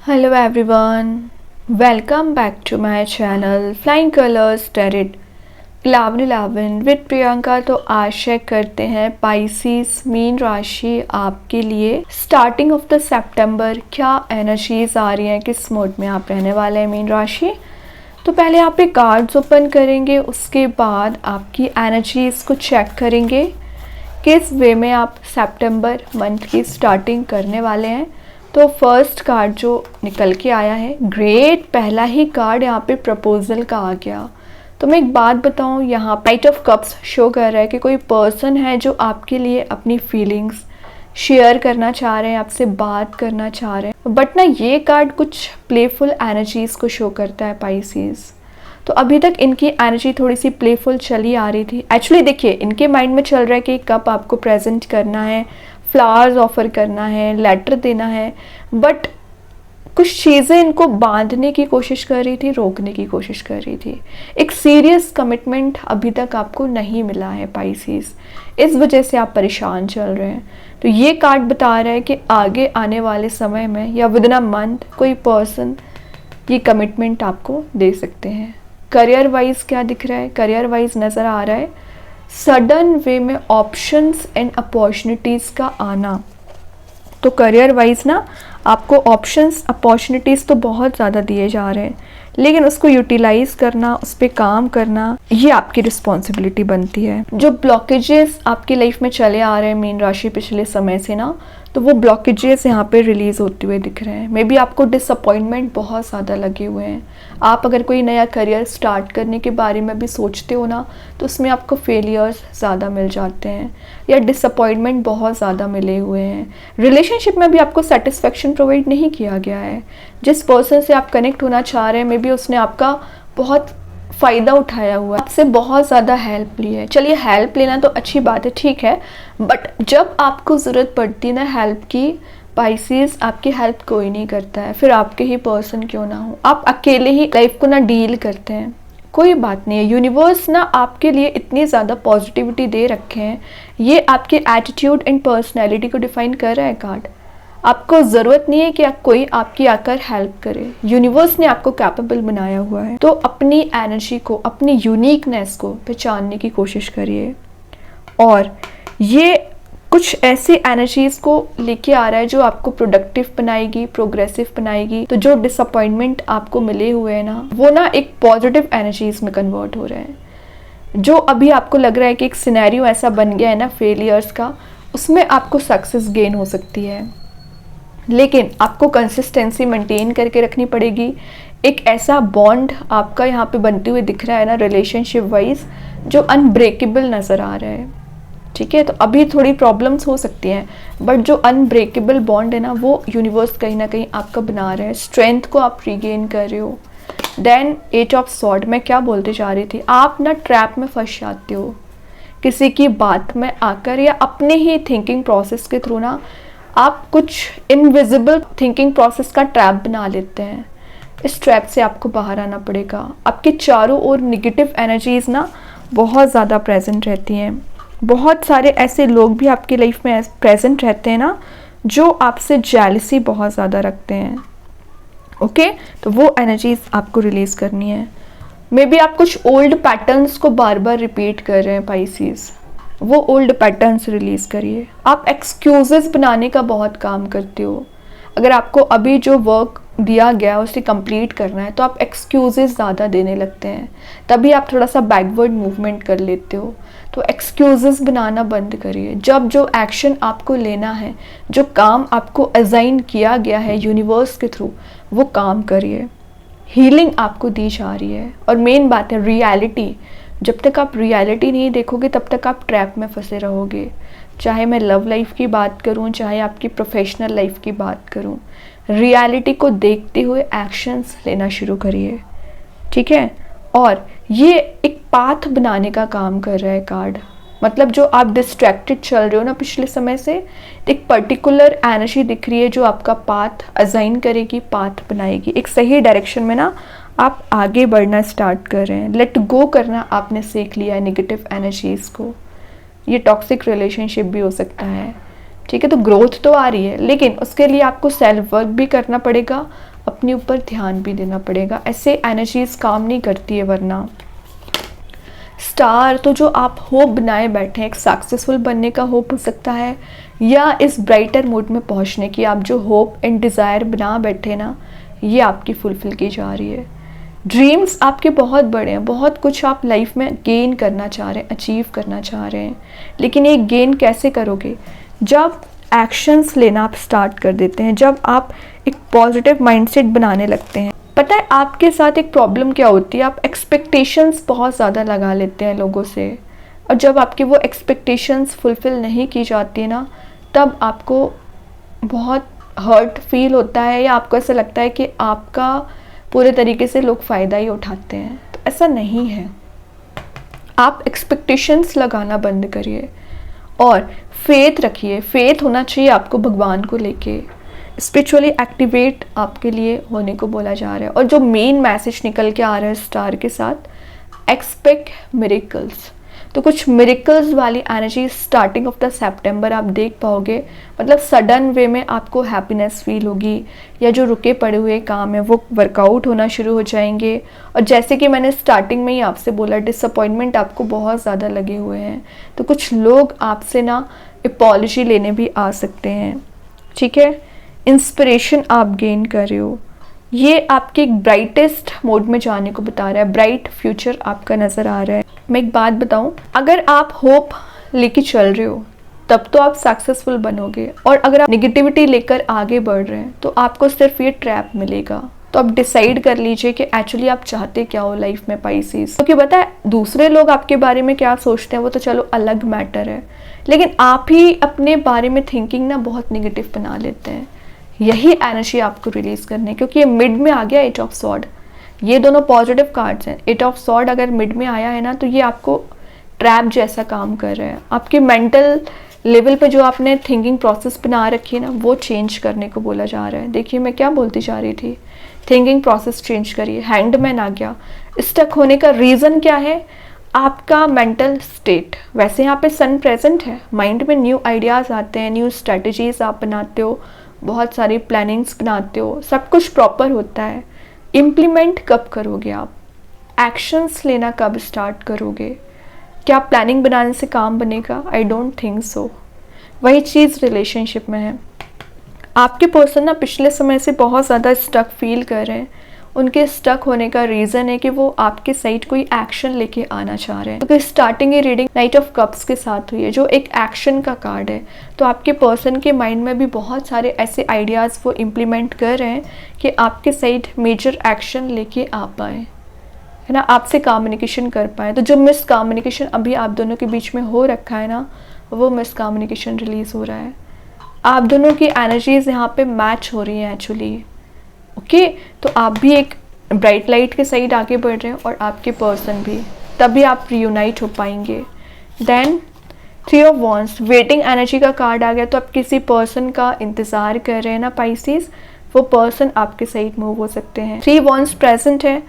Hello everyone, welcome back to my channel Flying Colors Tarot 11 with Priyanka. तो आशा करते हैं Pisces mean राशि आपके लिए स्टार्टिंग ऑफ द सितंबर क्या एनर्जीज आ रही हैं, किस मोड में आप रहने वाले हैं मीन राशि। तो पहले आप एक कार्ड्स ओपन करेंगे, उसके बाद आपकी एनर्जीज को चेक करेंगे किस वे में आप सितंबर मंथ की स्टार्टिंग करने वाले हैं। तो फर्स्ट कार्ड जो निकल के आया है ग्रेट, पहला ही कार्ड यहाँ पे प्रपोजल का आ गया। तो मैं एक बात बताऊँ, यहाँ नाइट ऑफ कप्स शो कर रहा है कि कोई पर्सन है जो आपके लिए अपनी फीलिंग्स शेयर करना चाह रहे हैं, आपसे बात करना चाह रहे हैं। बट ना ये कार्ड कुछ प्लेफुल एनर्जीज को शो करता है पाइसिस। तो अभी तक इनकी एनर्जी थोड़ी सी प्लेफुल चली आ रही थी। एक्चुअली देखिए, इनके माइंड में चल रहा है कि कप आपको प्रेजेंट करना है, फ्लावर्स ऑफर करना है, लेटर देना है, बट कुछ चीज़ें इनको बांधने की कोशिश कर रही थी, रोकने की कोशिश कर रही थी। एक सीरियस कमिटमेंट अभी तक आपको नहीं मिला है पाइसिस, इस वजह से आप परेशान चल रहे हैं। तो ये कार्ड बता रहा है कि आगे आने वाले समय में या विद इन अ मंथ कोई पर्सन ये कमिटमेंट आपको दे सकते हैं। करियर वाइज क्या दिख रहा है? करियर वाइज नज़र आ रहा है सडन वे में ऑप्शंस एंड अपॉर्चुनिटीज़ का आना। तो करियर वाइज ना आपको ऑप्शंस अपॉर्चुनिटीज़ तो बहुत ज़्यादा दिए जा रहे हैं, लेकिन उसको यूटिलाइज़ करना, उस पर काम करना, ये आपकी रिस्पॉन्सिबिलिटी बनती है। जो ब्लॉकेजेस आपकी लाइफ में चले आ रहे हैं मीन राशि पिछले समय से ना, तो वो ब्लॉकेजेस यहाँ पे रिलीज़ होते हुए दिख रहे हैं। मे बी आपको डिसअपॉइंटमेंट बहुत ज़्यादा लगे हुए हैं। आप अगर कोई नया करियर स्टार्ट करने के बारे में भी सोचते हो ना, तो उसमें आपको फेलियर्स ज़्यादा मिल जाते हैं या डिसअपॉइंटमेंट बहुत ज़्यादा मिले हुए हैं। रिलेशनशिप में भी आपको सेटिस्फेक्शन प्रोवाइड नहीं किया गया है। जिस पर्सन से आप कनेक्ट होना चाह रहे हैं, मे बी उसने आपका बहुत फ़ायदा उठाया हुआ है, आपसे बहुत ज़्यादा हेल्प ली है। चलिए, हेल्प लेना तो अच्छी बात है, ठीक है, बट जब आपको ज़रूरत पड़ती है ना हेल्प की, पाइसिस आपकी हेल्प कोई नहीं करता है, फिर आपके ही पर्सन क्यों ना हो। आप अकेले ही लाइफ को ना डील करते हैं। कोई बात नहीं है, यूनिवर्स ना आपके लिए इतनी ज़्यादा पॉजिटिविटी दे रखे हैं। ये आपके एटीट्यूड एंड पर्सनैलिटी को डिफाइन कर रहा है कार्ड। आपको ज़रूरत नहीं है कि कोई आपकी आकर हेल्प करे, यूनिवर्स ने आपको कैपेबल बनाया हुआ है। तो अपनी एनर्जी को, अपनी यूनिकनेस को पहचानने की कोशिश करिए, और ये कुछ ऐसी एनर्जीज को लेके आ रहा है जो आपको प्रोडक्टिव बनाएगी, प्रोग्रेसिव बनाएगी। तो जो डिसअपॉइंटमेंट आपको मिले हुए हैं ना, वो ना एक पॉजिटिव एनर्जीज में कन्वर्ट हो रहे हैं। जो अभी आपको लग रहा है कि एक सिनेरियो ऐसा बन गया है ना फेलियर्स का, उसमें आपको सक्सेस गेन हो सकती है, लेकिन आपको कंसिस्टेंसी मेंटेन करके रखनी पड़ेगी। एक ऐसा बॉन्ड आपका यहाँ पे बनते हुए दिख रहा है ना रिलेशनशिप वाइज, जो अनब्रेकेबल नज़र आ रहा है, ठीक है। तो अभी थोड़ी प्रॉब्लम्स हो सकती हैं, बट जो अनब्रेकेबल बॉन्ड है ना, वो यूनिवर्स कहीं ना कहीं आपका बना रहा है। स्ट्रेंथ को आप रीगेन कर रहे हो। देन एट ऑफ सॉर्ड, मैं क्या बोलते जा रही थी, आप ना ट्रैप में फंस जाते हो किसी की बात में आकर, या अपने ही थिंकिंग प्रोसेस के थ्रू ना आप कुछ इनविजिबल थिंकिंग प्रोसेस का ट्रैप बना लेते हैं। इस ट्रैप से आपको बाहर आना पड़ेगा। आपके चारों ओर निगेटिव एनर्जीज ना बहुत ज़्यादा प्रेजेंट रहती हैं। बहुत सारे ऐसे लोग भी आपकी लाइफ में प्रेजेंट रहते हैं ना, जो आपसे जेलसी बहुत ज़्यादा रखते हैं। ओके, तो वो एनर्जीज आपको रिलीज़ करनी है। मे बी आप कुछ ओल्ड पैटर्न्स को बार बार रिपीट कर रहे हैं पाइसिस, वो ओल्ड पैटर्न्स रिलीज़ करिए। आप एक्सक्यूजेस बनाने का बहुत काम करते हो। अगर आपको अभी जो वर्क दिया गया उसे कंप्लीट करना है, तो आप एक्सक्यूजेस ज़्यादा देने लगते हैं, तभी आप थोड़ा सा बैकवर्ड मूवमेंट कर लेते हो। तो एक्सक्यूजेस बनाना बंद करिए। जब जो एक्शन आपको लेना है, जो काम आपको असाइन किया गया है यूनिवर्स के थ्रू, वो काम करिए। हीलिंग आपको दी जा रही है, और मेन बात है रियलिटी। जब तक आप रियलिटी नहीं देखोगे, तब तक आप ट्रैप में फंसे रहोगे। चाहे मैं लव लाइफ की बात करूं, चाहे आपकी प्रोफेशनल लाइफ की बात करूं, रियलिटी को देखते हुए एक्शंस लेना शुरू करिए, ठीक है। और ये एक पाथ बनाने का काम कर रहा है कार्ड। मतलब जो आप डिस्ट्रैक्टेड चल रहे हो ना पिछले समय से, एक पर्टिकुलर एनर्जी दिख रही है जो आपका पाथ असाइन करेगी, पाथ बनाएगी। एक सही डायरेक्शन में ना आप आगे बढ़ना स्टार्ट कर रहे हैं। लेट गो करना आपने सीख लिया है नेगेटिव एनर्जीज को। ये टॉक्सिक रिलेशनशिप भी हो सकता है, ठीक है। तो ग्रोथ तो आ रही है, लेकिन उसके लिए आपको सेल्फ वर्क भी करना पड़ेगा। अपने ऊपर ध्यान भी देना पड़ेगा। ऐसे एनर्जीज काम नहीं करती है। वरना स्टार तो जो आप होप बनाए बैठे हैं, एक सक्सेसफुल बनने का होप हो सकता है, या इस ब्राइटर मोड में पहुंचने की आप जो होप एंड डिज़ायर बना बैठे ना, ये आपकी फुलफिल की जा रही है। ड्रीम्स आपके बहुत बड़े हैं, बहुत कुछ आप लाइफ में गेन करना चाह रहे हैं, अचीव करना चाह रहे हैं, लेकिन ये गेन कैसे करोगे? जब एक्शंस लेना आप स्टार्ट कर देते हैं, जब आप एक पॉजिटिव माइंडसेट बनाने लगते हैं। पता है आपके साथ एक प्रॉब्लम क्या होती है? आप एक्सपेक्टेशंस बहुत ज़्यादा लगा लेते हैं लोगों से, और जब आपकी वो एक्सपेक्टेशंस फुलफिल नहीं की जाती है ना, तब आपको बहुत हर्ट फील होता है, या आपको ऐसा लगता है कि आपका पूरे तरीके से लोग फ़ायदा ही उठाते हैं। तो ऐसा नहीं है। आप एक्सपेक्टेशंस लगाना बंद करिए और फेथ रखिए। फेथ होना चाहिए आपको भगवान को लेके। स्पिरिचुअली एक्टिवेट आपके लिए होने को बोला जा रहा है। और जो मेन मैसेज निकल के आ रहा है स्टार के साथ, एक्सपेक्ट मिरेकल्स। तो कुछ मिरेकल्स वाली energy starting of the September आप देख पाओगे। मतलब सडन वे में आपको हैप्पीनेस फील होगी, या जो रुके पड़े हुए काम है वो वर्कआउट होना शुरू हो जाएंगे। और जैसे कि मैंने स्टार्टिंग में ही आपसे बोला, डिसअपॉइंटमेंट आपको बहुत ज़्यादा लगे हुए हैं, तो कुछ लोग आपसे ना अपॉलजी लेने भी आ सकते हैं। ठीक है, इंस्पिरेशन आप गेन कर रहे हो। ये आपके एक ब्राइटेस्ट मोड में जाने को बता रहा है। ब्राइट फ्यूचर आपका नज़र आ रहा है। मैं एक बात बताऊं, अगर आप होप लेके चल रहे हो तब तो आप सक्सेसफुल बनोगे, और अगर आप नेगेटिविटी लेकर आगे बढ़ रहे हैं तो आपको सिर्फ ये ट्रैप मिलेगा। तो आप डिसाइड कर लीजिए कि एक्चुअली आप चाहते क्या हो लाइफ में, पाइसेस। क्योंकि पता है दूसरे लोग आपके बारे में क्या सोचते हैं वो तो चलो अलग मैटर है, लेकिन आप ही अपने बारे में थिंकिंग ना बहुत नेगेटिव बना लेते हैं। यही एनर्जी आपको रिलीज करनी है, क्योंकि ये मिड में आ गया 8 ऑफ सॉर्ड। ये दोनों पॉजिटिव कार्ड्स हैं। 8 ऑफ सॉर्ड अगर मिड में आया है ना, तो ये आपको ट्रैप जैसा काम कर रहा है। आपके मेंटल लेवल पे जो आपने थिंकिंग प्रोसेस बना रखी है ना, वो चेंज करने को बोला जा रहा है। देखिए मैं क्या बोलती जा रही थी, थिंकिंग प्रोसेस चेंज करिए। हैंडमैन आ गया। स्टक होने का रीज़न क्या है? आपका मेंटल स्टेट। वैसे यहाँ पे सन प्रेजेंट है, माइंड में न्यू आइडियाज़ आते हैं, न्यू स्ट्रेटजीज आप बनाते हो, बहुत सारी प्लानिंग्स बनाते हो, सब कुछ प्रॉपर होता है। इम्प्लीमेंट कब करोगे आप? एक्शंस लेना कब स्टार्ट करोगे? क्या प्लानिंग बनाने से काम बनेगा? I don't think so. वही चीज़ रिलेशनशिप में है। आपके पर्सन ना पिछले समय से बहुत ज़्यादा स्टक फील कर रहे हैं। उनके स्टक होने का रीज़न है कि वो आपके साइड कोई एक्शन लेके आना चाह रहे हैं। क्योंकि स्टार्टिंग की रीडिंग नाइट ऑफ कप्स के साथ हुई है, जो एक एक्शन का कार्ड है। तो आपके पर्सन के माइंड में भी बहुत सारे ऐसे आइडियाज़ वो इम्प्लीमेंट कर रहे हैं कि आपके साइड मेजर एक्शन लेके आ पाए, है ना, आपसे कम्युनिकेशन कर पाए। तो जो मिस कम्युनिकेशन अभी आप दोनों के बीच में हो रखा है ना, वो मिस कम्युनिकेशन रिलीज़ हो रहा है। आप दोनों की एनर्जीज यहाँ पे मैच हो रही हैं एक्चुअली। ओके, तो आप भी एक ब्राइट लाइट के साइड आगे बढ़ रहे हैं और आपके पर्सन भी, तभी आप रियूनाइट हो पाएंगे। Then 3 of wands, waiting energy का कार्ड आ गया। तो आप किसी पर्सन का इंतज़ार कर रहे हैं ना पाइसेस, वो पर्सन आपके साइड मूव हो सकते हैं। 3 वॉन्ड्स प्रेजेंट है।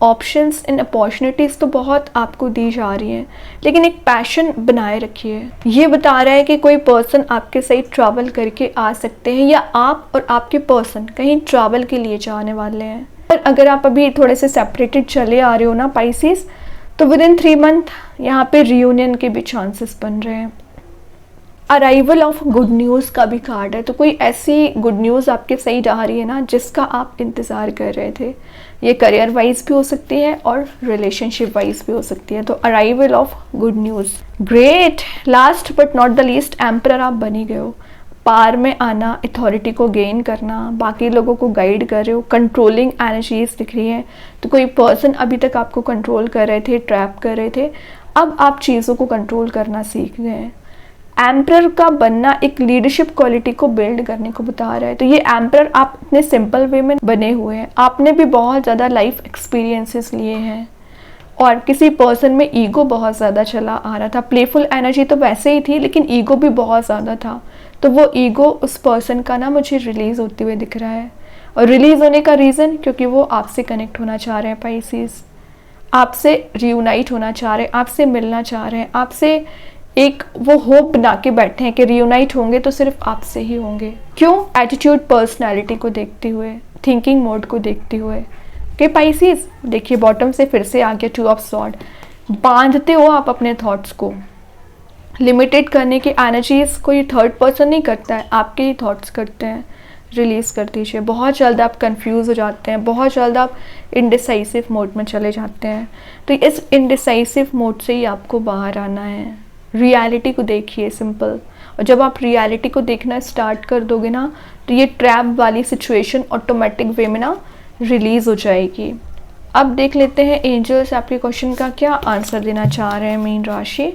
ऑप्शंस एंड अपॉर्चुनिटीज़ तो बहुत आपको दी जा रही हैं, लेकिन एक पैशन बनाए रखिए। ये बता रहा है कि कोई पर्सन आपके साथ ट्रैवल करके आ सकते हैं, या आप और आपके पर्सन कहीं ट्रैवल के लिए जाने वाले हैं। और अगर आप अभी थोड़े से सेपरेटेड चले आ रहे हो ना पाइसेस, तो विद इन 3 मंथ यहाँ पे रियूनियन के भी चांसेस बन रहे हैं। अराइवल ऑफ गुड न्यूज़ का भी कार्ड है। तो कोई ऐसी गुड न्यूज़ आपके सही आ रही है ना, जिसका आप इंतज़ार कर रहे थे। ये करियर वाइज भी हो सकती है और रिलेशनशिप वाइज भी हो सकती है। तो arrival of good news, great. Last but not the least, emperor आप बनी गए हो। पार में आना, अथॉरिटी को गेन करना, बाकी लोगों को गाइड कर रहे हो, कंट्रोलिंग एनर्जीज दिख रही हैं। तो कोई पर्सन अभी तक आपको कंट्रोल कर रहे थे, ट्रैप कर रहे थे, अब आप चीज़ों को कंट्रोल करना सीख गए हैं। एम्परर का बनना एक लीडरशिप क्वालिटी को बिल्ड करने को बता रहा है। तो ये एम्परर आप इतने सिंपल वे में बने हुए हैं। आपने भी बहुत ज़्यादा लाइफ एक्सपीरियंसेस लिए हैं, और किसी पर्सन में ईगो बहुत ज़्यादा चला आ रहा था। प्लेफुल एनर्जी तो वैसे ही थी, लेकिन ईगो भी बहुत ज़्यादा था। तो वो ईगो उस पर्सन का ना मुझे रिलीज़ होते हुए दिख रहा है। और रिलीज़ होने का रीज़न, क्योंकि वो आपसे कनेक्ट होना चाह रहे हैं पाइसेस, आपसे रियूनाइट होना चाह रहे हैं, आपसे मिलना चाह रहे हैं, आपसे एक वो होप बना के बैठे हैं कि रियूनाइट होंगे तो सिर्फ आपसे ही होंगे। क्यों? एटीट्यूड, पर्सनैलिटी को देखते हुए। थिंकिंग मोड को देखते हुए। ओके पाइसेस, देखिए बॉटम से फिर से आ गया 2 ऑफ सॉर्ड। बांधते हो आप अपने थॉट्स को, लिमिटेड करने की एनर्जीज कोई थर्ड पर्सन नहीं करता है, आपके ही थॉट्स करते हैं। रिलीज़ कर दीजिए। बहुत जल्द आप कंफ्यूज हो जाते हैं, बहुत जल्द आप इनडिसाइसिव मोड में चले जाते हैं। तो इस इनडिसाइसिव मोड से ही आपको बाहर आना है। रियलिटी को देखिए, सिंपल। और जब आप रियलिटी को देखना स्टार्ट कर दोगे ना, तो ये ट्रैप वाली सिचुएशन ऑटोमेटिक वे में ना रिलीज़ हो जाएगी। अब देख लेते हैं एंजल्स आपके क्वेश्चन का क्या आंसर देना चाह रहे हैं। मीन राशि,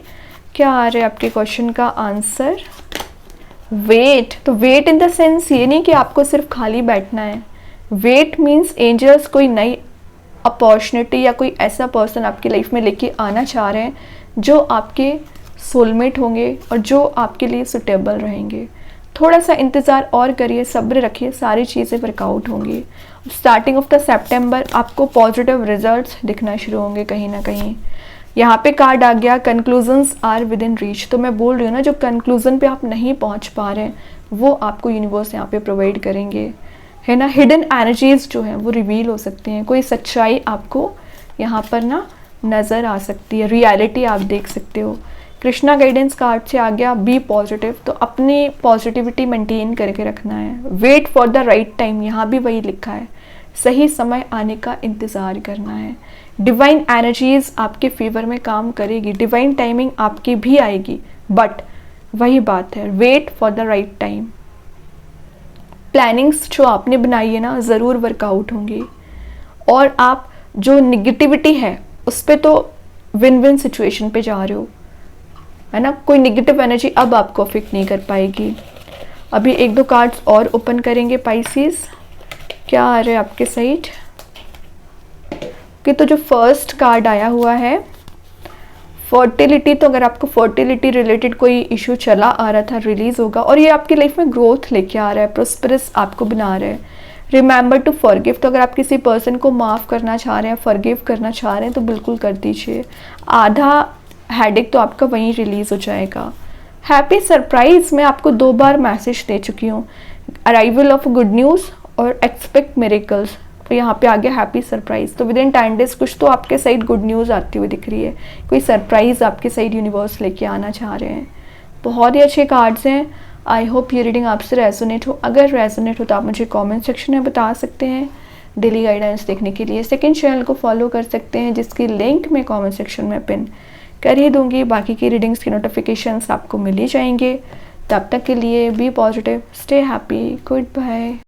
क्या आ रहा है आपके क्वेश्चन का आंसर? वेट। तो वेट इन द सेंस ये नहीं कि आपको सिर्फ खाली बैठना है। वेट मीन्स एंजल्स कोई नई अपॉर्चुनिटी या कोई ऐसा पर्सन आपकी लाइफ में लेके आना चाह रहे हैं जो आपके सोलमेट होंगे और जो आपके लिए सुटेबल रहेंगे। थोड़ा सा इंतज़ार और करिए, सब्र रखिए, सारी चीज़ें वर्कआउट होंगी। स्टार्टिंग ऑफ द सितंबर आपको पॉजिटिव रिजल्ट्स दिखना शुरू होंगे कहीं ना कहीं। यहाँ पे कार्ड आ गया conclusions are within reach. तो मैं बोल रही हूँ ना, जो कंक्लूजन पे आप नहीं पहुँच पा रहे हैं वो आपको यूनिवर्स यहाँ पे प्रोवाइड करेंगे, है ना। हिडन एनर्जीज जो हैं वो रिवील हो सकती हैं, कोई सच्चाई आपको यहाँ पर ना नज़र आ सकती है, रियलिटी आप देख सकते हो। कृष्णा गाइडेंस कार्ड से आ गया बी पॉजिटिव। तो अपनी पॉजिटिविटी मेंटेन करके रखना है। Wait for the right time, यहाँ भी वही लिखा है, सही समय आने का इंतज़ार करना है। डिवाइन एनर्जीज आपके फेवर में काम करेगी, डिवाइन टाइमिंग आपकी भी आएगी, बट वही बात है, wait for the right time. Plannings जो आपने बनाई है ना ज़रूर वर्कआउट होंगी। और आप जो निगेटिविटी है उस पर तो विन विन सिचुएशन पे जा रहे हो, है ना। कोई निगेटिव एनर्जी अब आपको अफेक्ट नहीं कर पाएगी। अभी 1-2 कार्ड्स और ओपन करेंगे पाइसेस, क्या आ रहा है आपके साइड कि। तो जो फर्स्ट कार्ड आया हुआ है फर्टिलिटी, तो अगर आपको फर्टिलिटी रिलेटेड कोई इशू चला आ रहा था, रिलीज होगा और ये आपकी लाइफ में ग्रोथ लेके आ रहा है, प्रोस्परस आपको बना रहा है। रिमेंबर टू फॉरगिव, तो अगर आप किसी पर्सन को माफ़ करना चाह रहे हैं, फॉरगिव करना चाह रहे हैं तो बिल्कुल कर दीजिए। आधा हेडेक तो आपका वहीं रिलीज हो जाएगा। हैप्पी सरप्राइज, मैं आपको 2 बार मैसेज दे चुकी हूँ, अराइवल ऑफ गुड न्यूज़ और एक्सपेक्ट मिरेकल्स। तो यहाँ पे आ गया हैप्पी सरप्राइज। तो विद इन 10 डेज कुछ तो आपके साइड गुड न्यूज़ आती हुई दिख रही है, कोई सरप्राइज आपके साइड यूनिवर्स लेके आना चाह रहे हैं। बहुत ही अच्छे कार्ड्स हैं। आई होप ये रीडिंग आपसे रेजोनेट हो। अगर रेजोनेट हो तो आप मुझे कमेंट सेक्शन में बता सकते हैं। डेली गाइडेंस देखने के लिए सेकंड चैनल को फॉलो कर सकते हैं, जिसकी लिंक मैं कमेंट सेक्शन में पिन कर ही दूंगी। बाकी की रीडिंग्स की नोटिफिकेशंस आपको मिल ही जाएंगे। तब तक के लिए be positive, stay happy, good bye.